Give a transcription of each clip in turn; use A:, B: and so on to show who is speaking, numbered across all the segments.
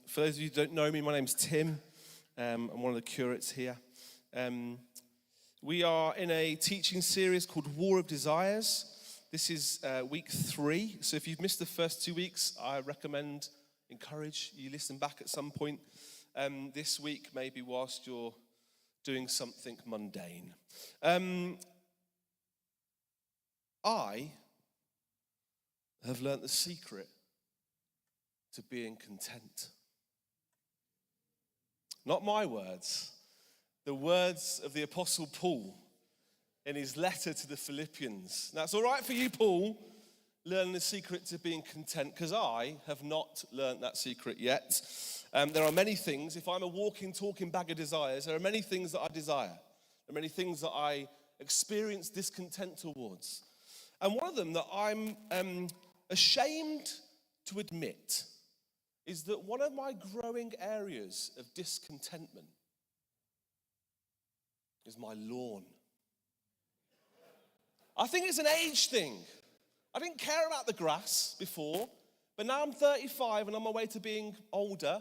A: For those of you who don't know me, my name's Tim. I'm one of the curates here. We are in a teaching series called War of Desires. This is week 3. So if you've missed the first 2 weeks, I encourage you listen back at some point this week, maybe whilst you're doing something mundane. I have learnt the secret to being content. Not my words, the words of the Apostle Paul in his letter to the Philippians. Now, it's all right for you, Paul, learning the secret to being content, because I have not learnt that secret yet. There are many things, if I'm a walking, talking bag of desires, there are many things that I desire. There are many things that I experience discontent towards. And one of them that I'm ashamed to admit is that one of my growing areas of discontentment is my lawn. I think it's an age thing. I didn't care about the grass before, but now I'm 35 and on my way to being older.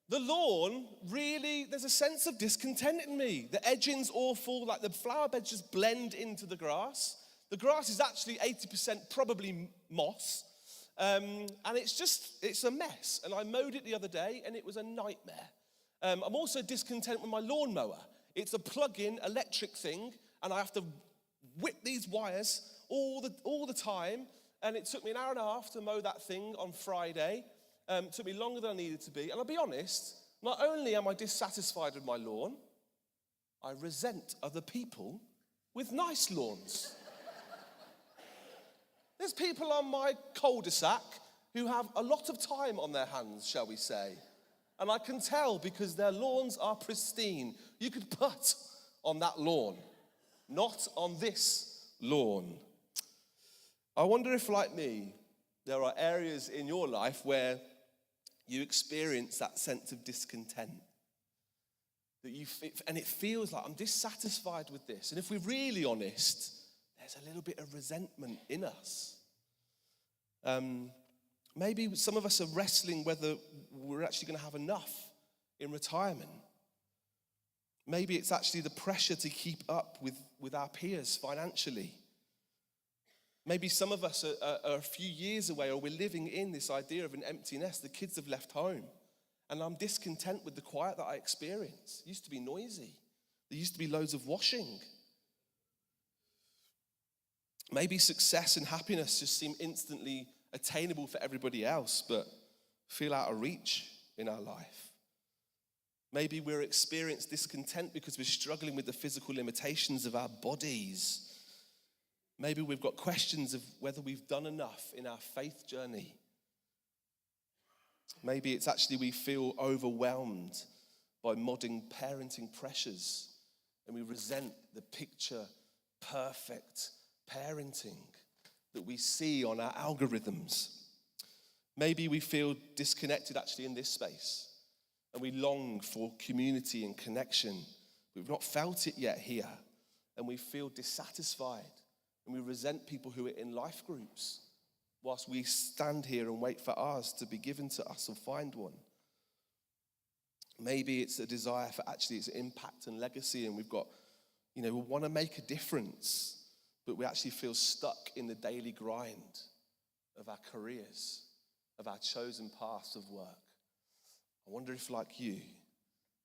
A: The lawn, really, there's a sense of discontent in me. The edging's awful, like the flower beds just blend into the grass. The grass is actually 80% probably moss. And it's a mess. And I mowed it the other day and it was a nightmare. I'm also discontent with my lawnmower. It's a plug-in electric thing and I have to whip these wires all the time. And it took me an hour and a half to mow that thing on Friday. It took me longer than I needed to be. And I'll be honest, not only am I dissatisfied with my lawn, I resent other people with nice lawns. There's people on my cul-de-sac who have a lot of time on their hands, shall we say. And I can tell because their lawns are pristine. You could putt on that lawn, not on this lawn. I wonder if, like me, there are areas in your life where you experience that sense of discontent. And it feels like I'm dissatisfied with this. And if we're really honest, there's a little bit of resentment in us. Maybe some of us are wrestling whether we're actually going to have enough in retirement. Maybe it's actually the pressure to keep up with our peers financially. Maybe some of us are a few years away, or we're living in this idea of an empty nest. The kids have left home, and I'm discontent with the quiet that I experience. It used to be noisy. There used to be loads of washing. Maybe success and happiness just seem instantly attainable for everybody else, but feel out of reach in our life. Maybe we're experiencing discontent because we're struggling with the physical limitations of our bodies. Maybe we've got questions of whether we've done enough in our faith journey. Maybe it's actually we feel overwhelmed by modern parenting pressures and we resent the picture perfect parenting that we see on our algorithms. Maybe we feel disconnected actually in this space and we long for community and connection. We've not felt it yet here and we feel dissatisfied and we resent people who are in life groups whilst we stand here and wait for ours to be given to us or find one. Maybe it's a desire for actually its impact and legacy and we want to make a difference, but we actually feel stuck in the daily grind of our careers, of our chosen paths of work. I wonder if, like you,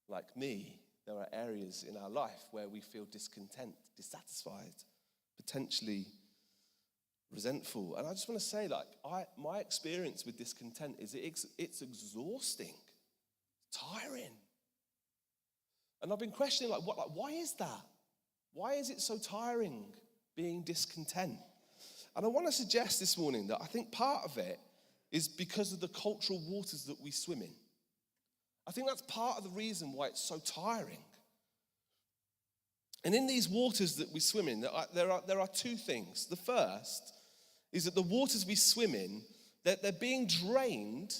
A: like me, there are areas in our life where we feel discontent, dissatisfied, potentially resentful. And I just want to say, my experience with discontent is it's exhausting, tiring. And I've been questioning, why is that? Why is it so tiring being discontent? And I want to suggest this morning that I think part of it is because of the cultural waters that we swim in. I think that's part of the reason why it's so tiring. And in these waters that we swim in, there are two things. The first is that the waters we swim in, that they're being drained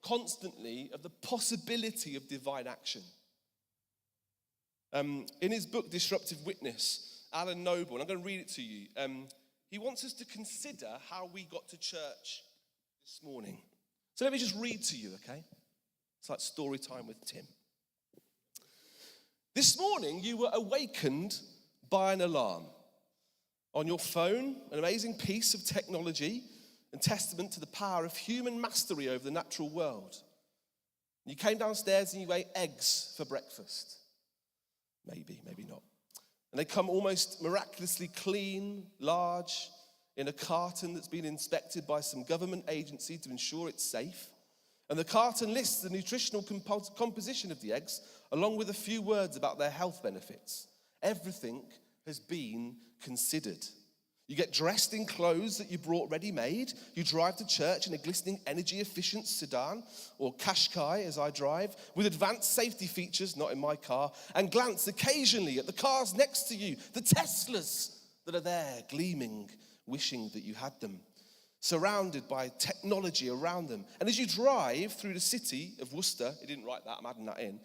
A: constantly of the possibility of divine action. In his book, Disruptive Witness, Alan Noble, and I'm going to read it to you, he wants us to consider how we got to church this morning. So let me just read to you, okay? It's like story time with Tim. This morning, you were awakened by an alarm. On your phone, an amazing piece of technology and testament to the power of human mastery over the natural world. You came downstairs and you ate eggs for breakfast. Maybe not. And they come almost miraculously clean, large, in a carton that's been inspected by some government agency to ensure it's safe. And the carton lists the nutritional composition of the eggs, along with a few words about their health benefits. Everything has been considered. You get dressed in clothes that you brought ready-made. You drive to church in a glistening, energy-efficient sedan, or Qashqai, as I drive, with advanced safety features, not in my car, and glance occasionally at the cars next to you, the Teslas that are there, gleaming, wishing that you had them, surrounded by technology around them. And as you drive through the city of Worcester, he didn't write that, I'm adding that in,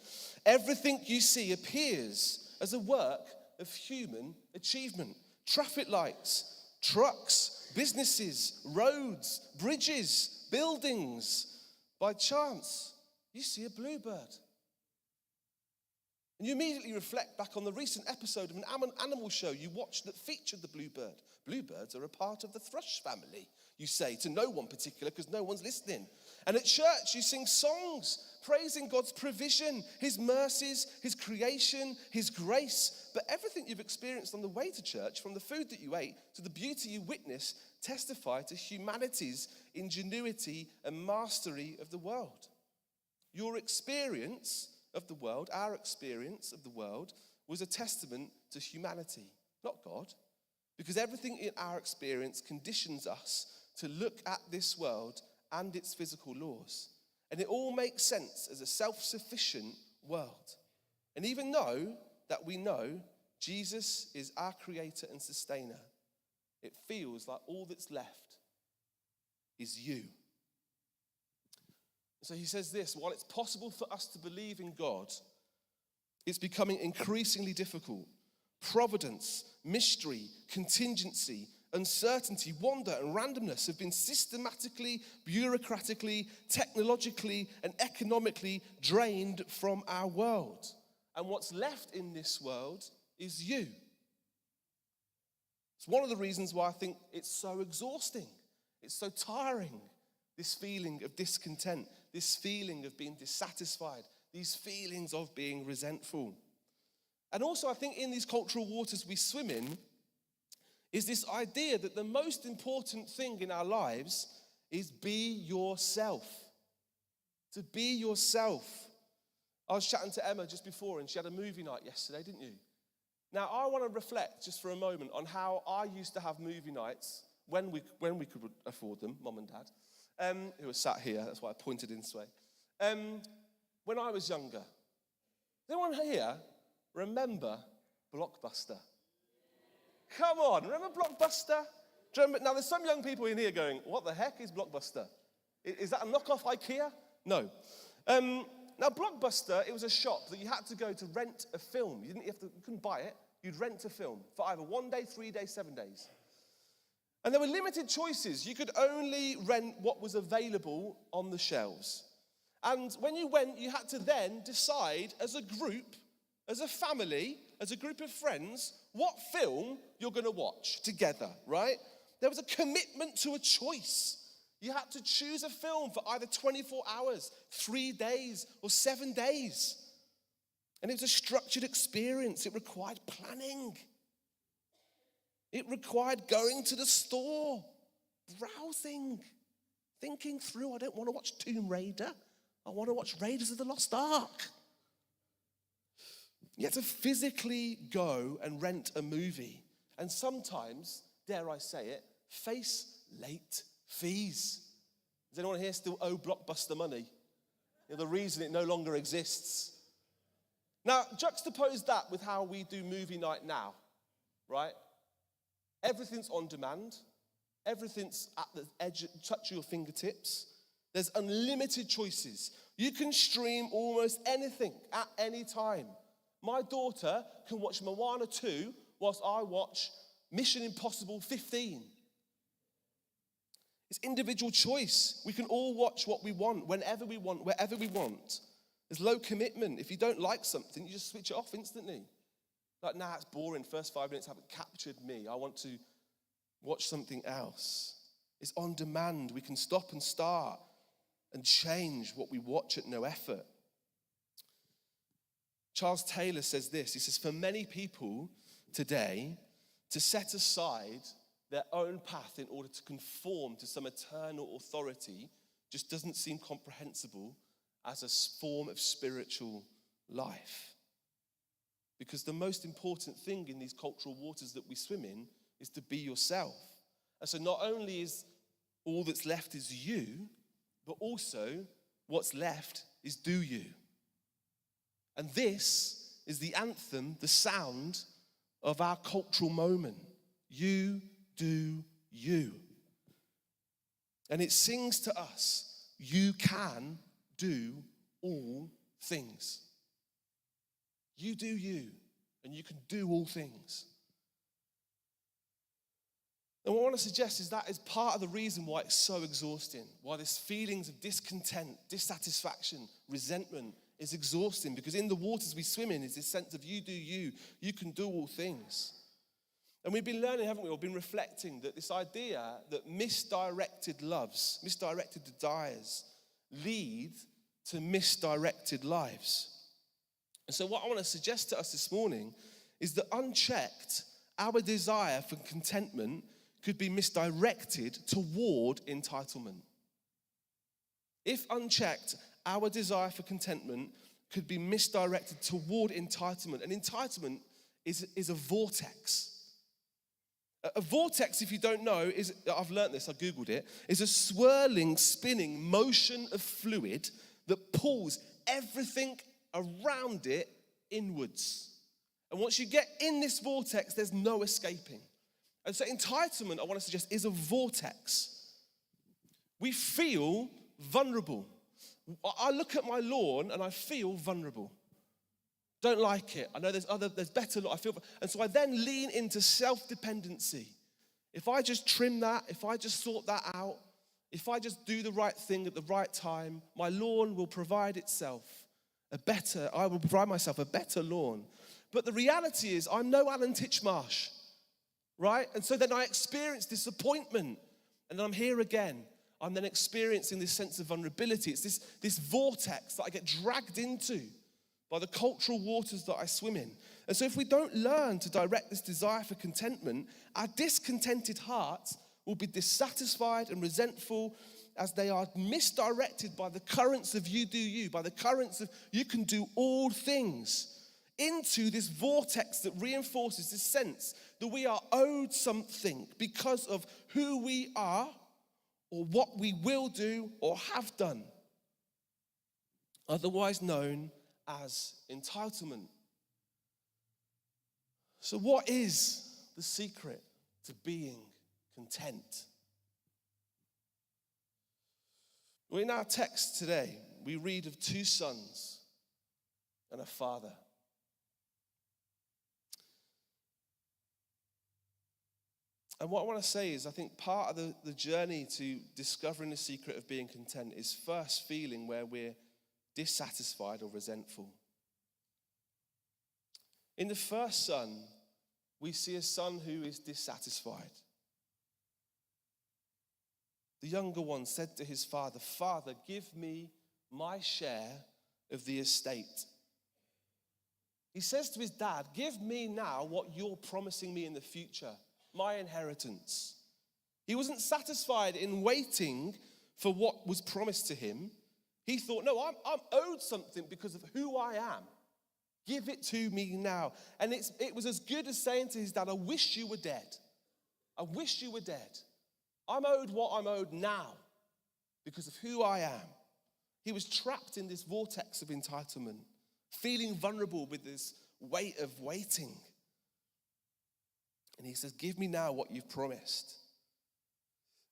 A: everything you see appears as a work of human achievement. Traffic lights, trucks, businesses, roads, bridges, buildings. By chance, you see a bluebird. And you immediately reflect back on the recent episode of an animal show you watched that featured the bluebird. Bluebirds are a part of the thrush family, you say, to no one particular because no one's listening. And at church, you sing songs praising God's provision, his mercies, his creation, his grace. But everything you've experienced on the way to church, from the food that you ate to the beauty you witnessed, testify to humanity's ingenuity and mastery of the world. Your experience of the world, our experience of the world, was a testament to humanity, not God. Because everything in our experience conditions us to look at this world and its physical laws. And it all makes sense as a self-sufficient world. And even though that we know Jesus is our creator and sustainer, it feels like all that's left is you. So he says this, while it's possible for us to believe in God, it's becoming increasingly difficult. Providence, mystery, contingency, uncertainty, wonder, and randomness have been systematically, bureaucratically, technologically, and economically drained from our world. And what's left in this world is you. It's one of the reasons why I think it's so exhausting. It's so tiring, this feeling of discontent, this feeling of being dissatisfied, these feelings of being resentful. And also I think in these cultural waters we swim in is this idea that the most important thing in our lives is be yourself. To be yourself. I was chatting to Emma just before and she had a movie night yesterday, didn't you? Now I want to reflect just for a moment on how I used to have movie nights when we could afford them, Mum and Dad, who were sat here, that's why I pointed in this way. When I was younger. Does anyone here remember Blockbuster? Come on, remember Blockbuster? Do you remember? Now there's some young people in here going, what the heck is Blockbuster? Is that a knockoff IKEA? No. Now Blockbuster, it was a shop that you had to go to rent a film. You couldn't buy it. You'd rent a film for either 1 day, 3 days, 7 days. And there were limited choices. You could only rent what was available on the shelves. And when you went, you had to then decide as a group, as a family, as a group of friends, what film you're going to watch together, right? There was a commitment to a choice. You had to choose a film for either 24 hours, 3 days, or 7 days. And it was a structured experience. It required planning. It required going to the store, browsing, thinking through, I don't want to watch Tomb Raider. I want to watch Raiders of the Lost Ark. You had to physically go and rent a movie. And sometimes, dare I say it, face late fees. Does anyone here still owe Blockbuster money? The reason it no longer exists. Now, juxtapose that with how we do movie night now, right? Everything's on demand. Everything's at the edge, touch of your fingertips. There's unlimited choices. You can stream almost anything at any time. My daughter can watch Moana 2 whilst I watch Mission Impossible 15. It's individual choice. We can all watch what we want, whenever we want, wherever we want. There's low commitment. If you don't like something, you just switch it off instantly. Like, nah, it's boring. First 5 minutes haven't captured me. I want to watch something else. It's on demand. We can stop and start and change what we watch at no effort. Charles Taylor says this. He says, for many people today, to set aside their own path in order to conform to some eternal authority just doesn't seem comprehensible as a form of spiritual life. Because the most important thing in these cultural waters that we swim in is to be yourself. And so not only is all that's left is you, but also what's left is do you. And this is the anthem, the sound of our cultural moment. You do you. And it sings to us, you can do all things. You do you, and you can do all things. And what I want to suggest is that is part of the reason why it's so exhausting, why there's feelings of discontent, dissatisfaction, resentment is exhausting, because in the waters we swim in is this sense of you do you, you can do all things. And we've been learning, haven't we, or been reflecting that this idea that misdirected loves, misdirected desires lead to misdirected lives. And so what I want to suggest to us this morning is that unchecked, our desire for contentment could be misdirected toward entitlement. If unchecked, our desire for contentment could be misdirected toward entitlement. And entitlement is a vortex. A vortex, if you don't know, is, I've learned this, I Googled it, is a swirling, spinning motion of fluid that pulls everything around it inwards. And once you get in this vortex, there's no escaping. And so entitlement, I want to suggest, is a vortex. We feel vulnerable. I look at my lawn and I feel vulnerable. Don't like it. I know there's better. I feel, and so I then lean into self-dependency. If I just trim that, if I just sort that out, if I just do the right thing at the right time, my lawn will provide itself I will provide myself a better lawn. But the reality is I'm no Alan Titchmarsh, right? And so then I experience disappointment, and I'm here again. I'm then experiencing this sense of vulnerability. It's this vortex that I get dragged into by the cultural waters that I swim in. And so if we don't learn to direct this desire for contentment, our discontented hearts will be dissatisfied and resentful as they are misdirected by the currents of you do you, by the currents of you can do all things, into this vortex that reinforces this sense that we are owed something because of who we are or what we will do or have done, otherwise known as entitlement. So what is the secret to being content? Well, in our text today, we read of 2 sons and a father. And what I want to say is, I think part of the journey to discovering the secret of being content is first feeling where we're dissatisfied or resentful. In the first son, we see a son who is dissatisfied. The younger one said to his father, "Father, give me my share of the estate." He says to his dad, "Give me now what you're promising me in the future, my inheritance." He wasn't satisfied in waiting for what was promised to him. He thought, no, I'm owed something because of who I am. Give it to me now. And it was as good as saying to his dad, "I wish you were dead. I wish you were dead. I'm owed what I'm owed now because of who I am." He was trapped in this vortex of entitlement, feeling vulnerable with this weight of waiting. And he says, "Give me now what you've promised."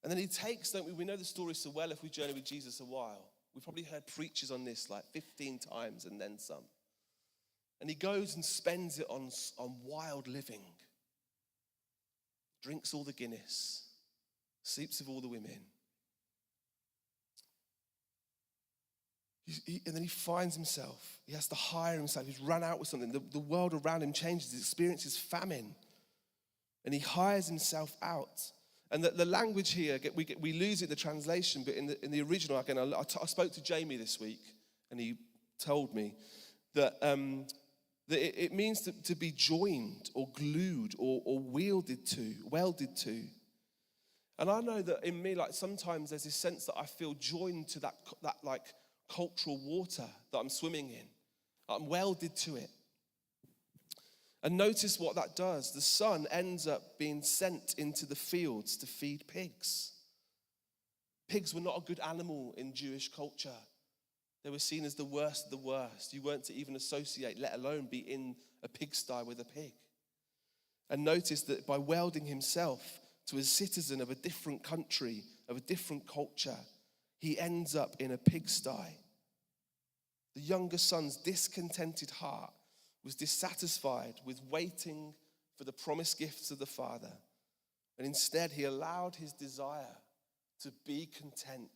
A: And then he takes, don't we? We know the story so well if we journey with Jesus a while. We've probably heard preachers on this like 15 times and then some. And he goes and spends it on wild living. Drinks all the Guinness. Sleeps with all the women. And then he finds himself. He has to hire himself. He's run out with something. The world around him changes. He experiences famine. And he hires himself out. And the language here, we lose it in the translation, but in the original, again, I spoke to Jamie this week, and he told me that it means to be joined or glued or welded to. And I know that in me, like sometimes there's this sense that I feel joined to that like cultural water that I'm swimming in. I'm welded to it. And notice what that does. The son ends up being sent into the fields to feed pigs. Pigs were not a good animal in Jewish culture. They were seen as the worst of the worst. You weren't to even associate, let alone be in a pigsty with a pig. And notice that by welding himself to a citizen of a different country, of a different culture, he ends up in a pigsty. The younger son's discontented heart was dissatisfied with waiting for the promised gifts of the Father. And instead, he allowed his desire to be content,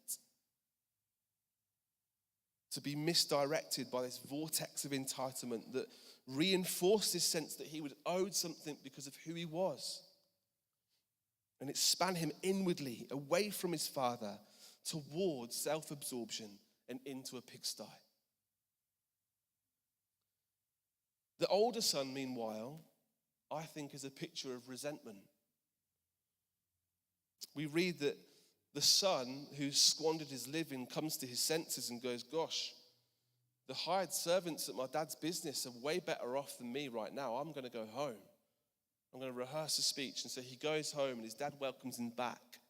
A: to be misdirected by this vortex of entitlement that reinforced his sense that he was owed something because of who he was. And it span him inwardly, away from his father, towards self-absorption and into a pigsty. The older son, meanwhile, I think is a picture of resentment. We read that the son who squandered his living comes to his senses and goes, gosh, the hired servants at my dad's business are way better off than me right now. I'm going to go home. I'm going to rehearse a speech. And so he goes home and his dad welcomes him back.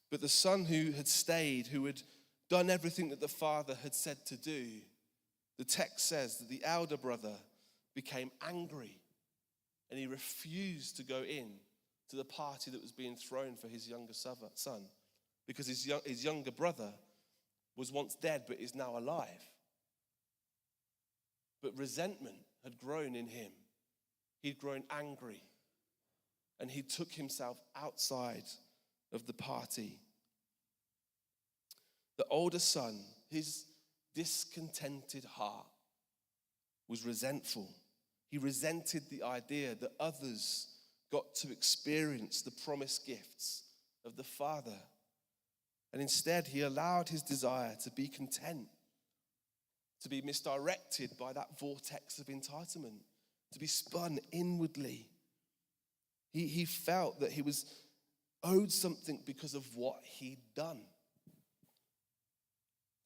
A: But the son who had stayed, who had done everything that the father had said to do, the text says that the elder brother became angry and he refused to go in to the party that was being thrown for his younger son because his younger brother was once dead but is now alive. But resentment had grown in him. He'd grown angry and he took himself outside of the party. The older son, his discontented heart was resentful. He resented the idea that others got to experience the promised gifts of the Father. And instead, he allowed his desire to be content, to be misdirected by that vortex of entitlement, to be spun inwardly. He felt that he was owed something because of what he'd done.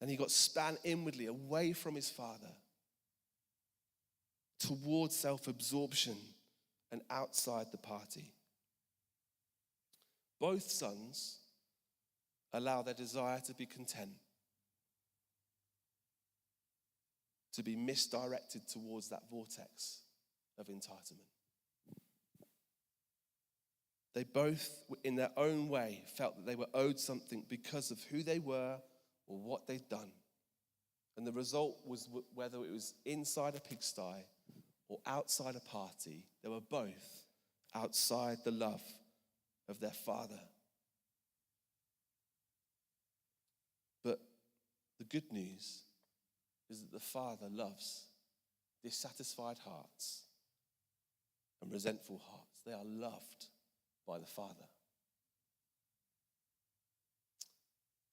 A: And he got spun inwardly away from his father towards self-absorption and outside the party. Both sons allow their desire to be content to be misdirected towards that vortex of entitlement. They both, in their own way, felt that they were owed something because of who they were or what they'd done. And the result was, whether it was inside a pigsty or outside a party, they were both outside the love of their father. But the good news is that the Father loves dissatisfied hearts and resentful hearts. They are loved by the Father.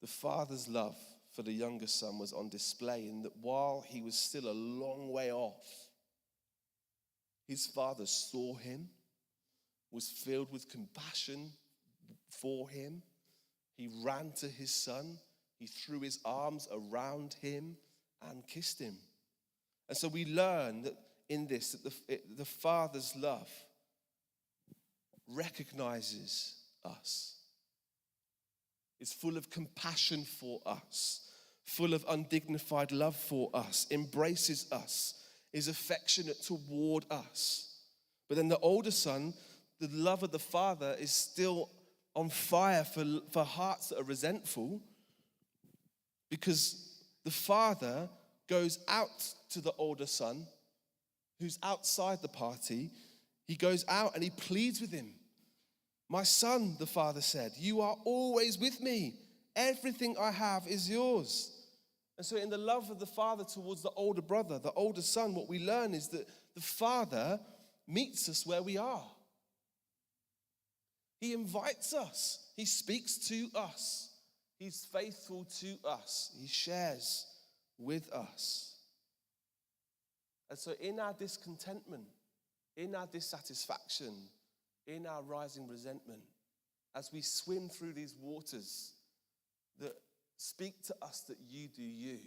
A: The Father's love for the younger son was on display in that while he was still a long way off, his father saw him, was filled with compassion for him. He ran to his son. He threw his arms around him and kissed him. And so we learn that in this, that the Father's love recognizes us. It's full of compassion for us, full of undignified love for us, embraces us, is affectionate toward us. But then the older son, the love of the Father is still on fire for hearts that are resentful, because the Father goes out to the older son who's outside the party. He goes out and he pleads with him. My son, the father said, you are always with me. Everything I have is yours. And so in the love of the father towards the older brother, the older son, what we learn is that the father meets us where we are. He invites us. He speaks to us. He's faithful to us. He shares with us. And so in our discontentment, in our dissatisfaction, in our rising resentment, as we swim through these waters that speak to us that you do you,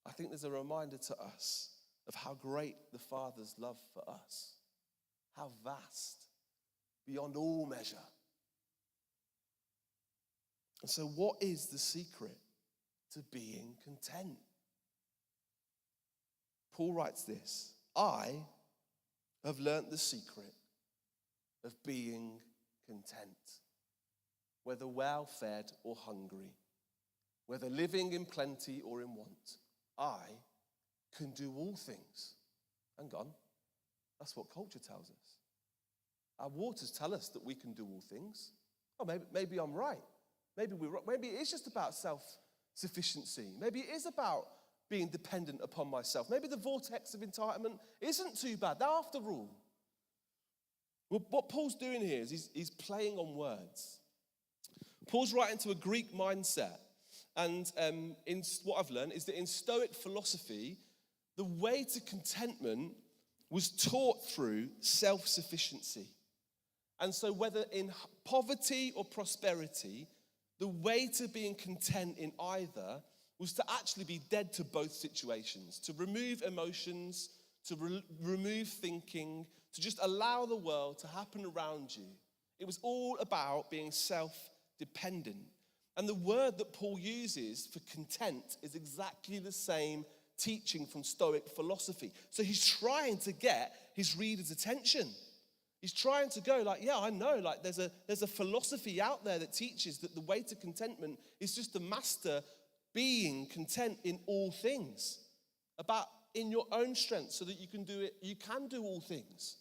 A: I think there's a reminder to us of how great the Father's love for us, how vast, beyond all measure. And so what is the secret to being content? Paul writes this: I have learnt the secret of being content, whether well-fed or hungry, whether living in plenty or in want. I can do all things. Hang on, that's what culture tells us. Our waters tell us that we can do all things. Oh, maybe I'm right. Maybe we're right. Maybe it is just about self-sufficiency. Maybe it is about being dependent upon myself. Maybe the vortex of entitlement isn't too bad, after all. Well, what Paul's doing here is he's playing on words. Paul's writing to a Greek mindset. And in what I've learned is that in Stoic philosophy, the way to contentment was taught through self-sufficiency. And so whether in poverty or prosperity, the way to being content in either was to actually be dead to both situations, to remove emotions, to remove thinking, to just allow the world to happen around you. It was all about being self-dependent. And the word that Paul uses for content is exactly the same teaching from Stoic philosophy. So he's trying to get his readers' attention. He's trying to go like, yeah, I know, like there's a philosophy out there that teaches that the way to contentment is just to master being content in all things, about in your own strength so that you can do all things.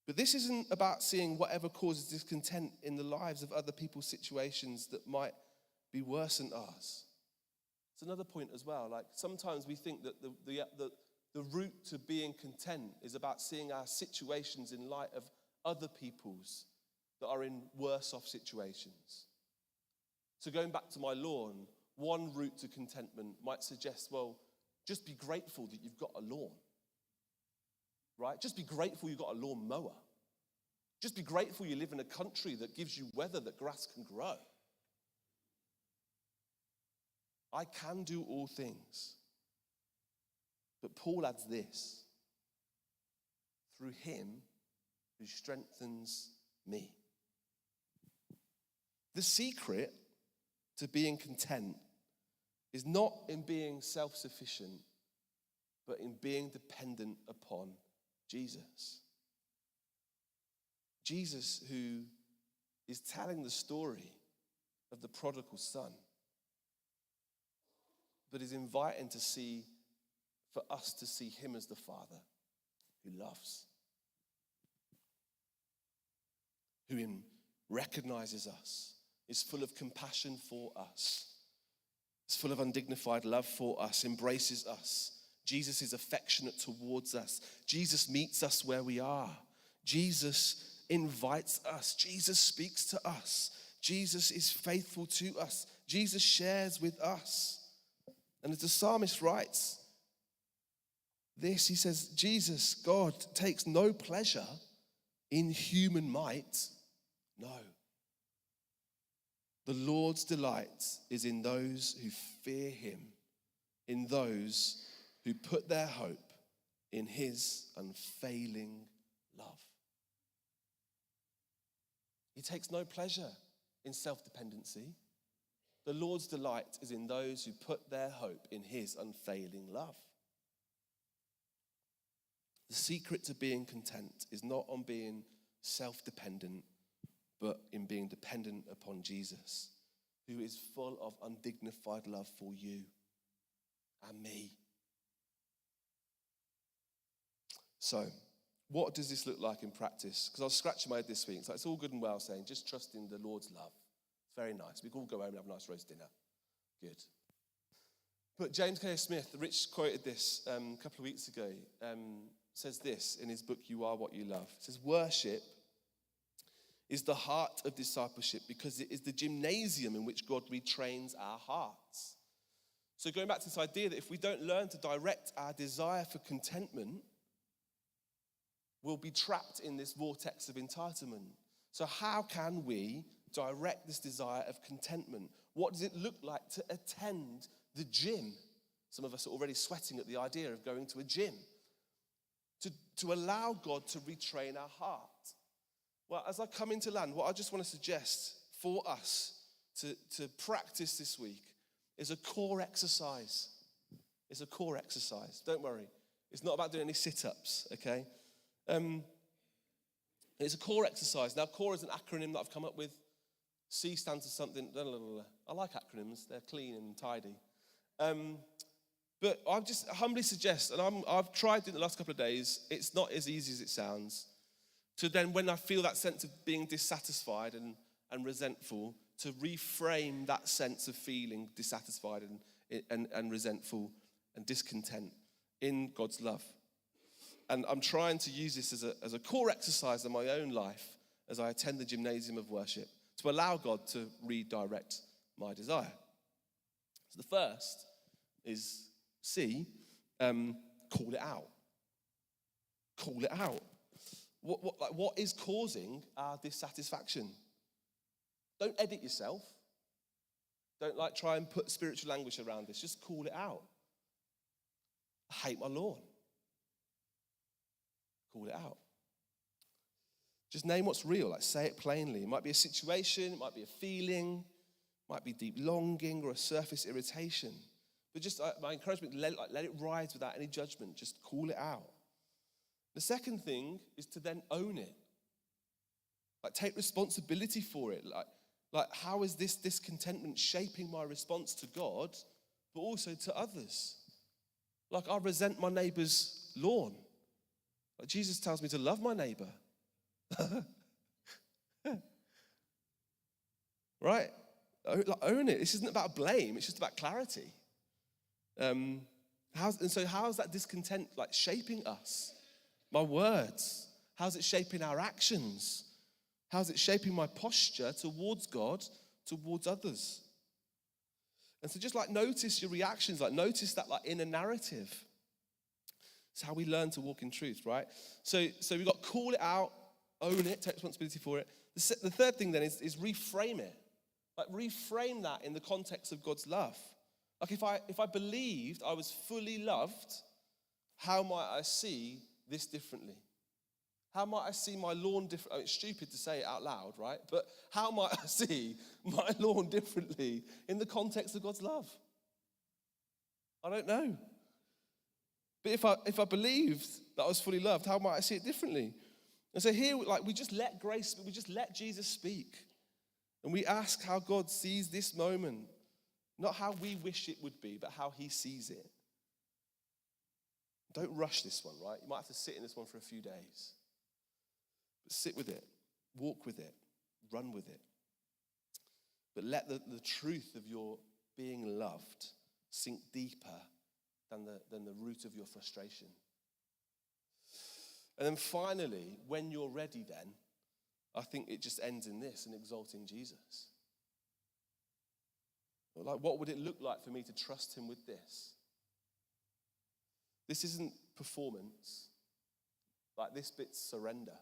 A: But this isn't about seeing whatever causes discontent in the lives of other people's situations that might be worse than ours. It's another point as well. Like sometimes we think that the route to being content is about seeing our situations in light of other people's that are in worse off situations. So going back to my lawn, one route to contentment might suggest, well, just be grateful that you've got a lawn. Right? Just be grateful you've got a lawn mower. Just be grateful you live in a country that gives you weather that grass can grow. I can do all things. But Paul adds this: through him who strengthens me. The secret to being content is not in being self-sufficient, but in being dependent upon Jesus. Jesus, who is telling the story of the prodigal son, but is inviting for us to see him as the Father who loves, who recognizes us, is full of compassion for us, is full of undignified love for us, embraces us. Jesus is affectionate towards us. Jesus meets us where we are. Jesus invites us. Jesus speaks to us. Jesus is faithful to us. Jesus shares with us. And as the psalmist writes this, he says, Jesus, God, takes no pleasure in human might. No. The Lord's delight is in those who fear him, in those who put their hope in his unfailing love. He takes no pleasure in self-dependency. The Lord's delight is in those who put their hope in his unfailing love. The secret to being content is not on being self-dependent, but in being dependent upon Jesus, who is full of undignified love for you and me. So, what does this look like in practice? Because I was scratching my head this week. It's all good and well saying, just trust in the Lord's love. Very nice. We can all go home and have a nice roast dinner. Good. But James K. Smith, Rich quoted this a couple of weeks ago, says this in his book, You Are What You Love. It says, worship is the heart of discipleship because it is the gymnasium in which God retrains our hearts. So going back to this idea that if we don't learn to direct our desire for contentment, we'll be trapped in this vortex of entitlement. So how can we direct this desire of contentment? What does it look like to attend the gym? Some of us are already sweating at the idea of going to a gym. To allow God to retrain our heart. Well, as I come into land, what I just want to suggest for us to practice this week is a core exercise. It's a core exercise. Don't worry. It's not about doing any sit-ups, okay? It's a core exercise. Now, core is an acronym that I've come up with. C stands for something. I like acronyms. They're clean and tidy. But I just humbly suggest, and I've tried it the last couple of days, it's not as easy as it sounds, to then when I feel that sense of being dissatisfied and resentful, to reframe that sense of feeling dissatisfied and resentful and discontent in God's love. And I'm trying to use this as a core exercise in my own life as I attend the gymnasium of worship to allow God to redirect my desire. So the first is C, call it out. Call it out. What is causing our dissatisfaction? Don't edit yourself. Don't try and put spiritual language around this. Just call it out. I hate my lawn. Call it out. Just name what's real. Say it plainly. It might be a situation. It might be a feeling. It might be deep longing or a surface irritation. But just my encouragement, let it rise without any judgment. Just call it out. The second thing is to then own it. Take responsibility for it. How is this discontentment shaping my response to God, but also to others? I resent my neighbor's lawn. Jesus tells me to love my neighbor. Right? Own it. This isn't about blame. It's just about clarity. How is that discontent shaping us? My words. How's it shaping our actions? How's it shaping my posture towards God, towards others? And so just notice your reactions, notice that inner narrative. It's how we learn to walk in truth, right? So we've got call it out, own it, take responsibility for it. The third thing then is reframe it. Reframe that in the context of God's love. If I believed I was fully loved, how might I see this differently? How might I see my lawn differently? It's stupid to say it out loud, right? But how might I see my lawn differently in the context of God's love? I don't know. But if I believed that I was fully loved, how might I see it differently? And so here, we just let Jesus speak. And we ask how God sees this moment. Not how we wish it would be, but how he sees it. Don't rush this one, right? You might have to sit in this one for a few days. But sit with it, walk with it, run with it. But let the truth of your being loved sink deeper than the root of your frustration. And then finally, when you're ready then, I think it just ends in this, in exalting Jesus. What would it look like for me to trust him with this? This isn't performance. This bit's surrender.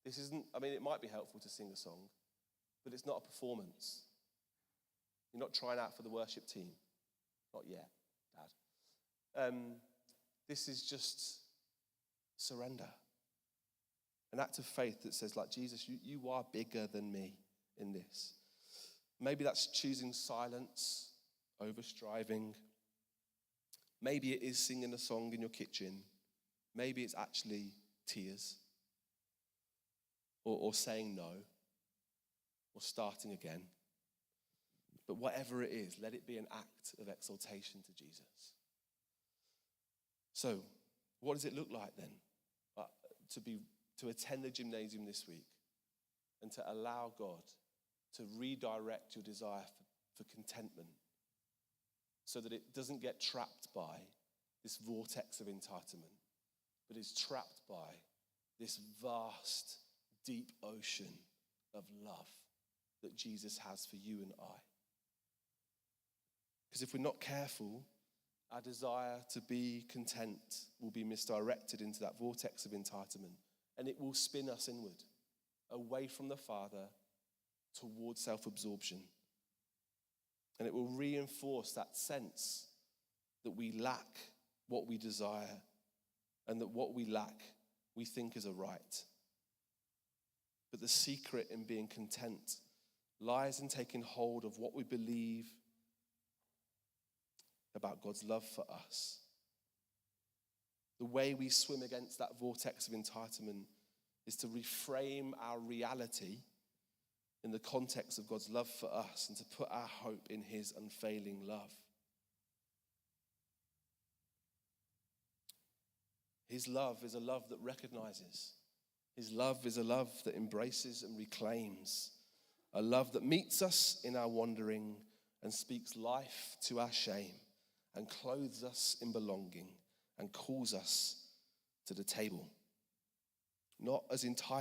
A: This isn't, it might be helpful to sing a song, but it's not a performance. You're not trying out for the worship team. Not yet, Dad. This is just surrender. An act of faith that says, Jesus, you are bigger than me in this. Maybe that's choosing silence over striving. Maybe it is singing a song in your kitchen. Maybe it's actually tears. Or saying no. Or starting again. But whatever it is, let it be an act of exaltation to Jesus. So, what does it look like then? To attend the gymnasium this week and to allow God to redirect your desire for contentment so that it doesn't get trapped by this vortex of entitlement, but is trapped by this vast, deep ocean of love that Jesus has for you and I. Because if we're not careful, our desire to be content will be misdirected into that vortex of entitlement, and it will spin us inward, away from the Father, towards self-absorption. And it will reinforce that sense that we lack what we desire, and that what we lack we think is a right. But the secret in being content lies in taking hold of what we believe about God's love for us. The way we swim against that vortex of entitlement is to reframe our reality in the context of God's love for us and to put our hope in his unfailing love. His love is a love that recognizes. His love is a love that embraces and reclaims. A love that meets us in our wandering and speaks life to our shame and clothes us in belonging and calls us to the table. Not as entitled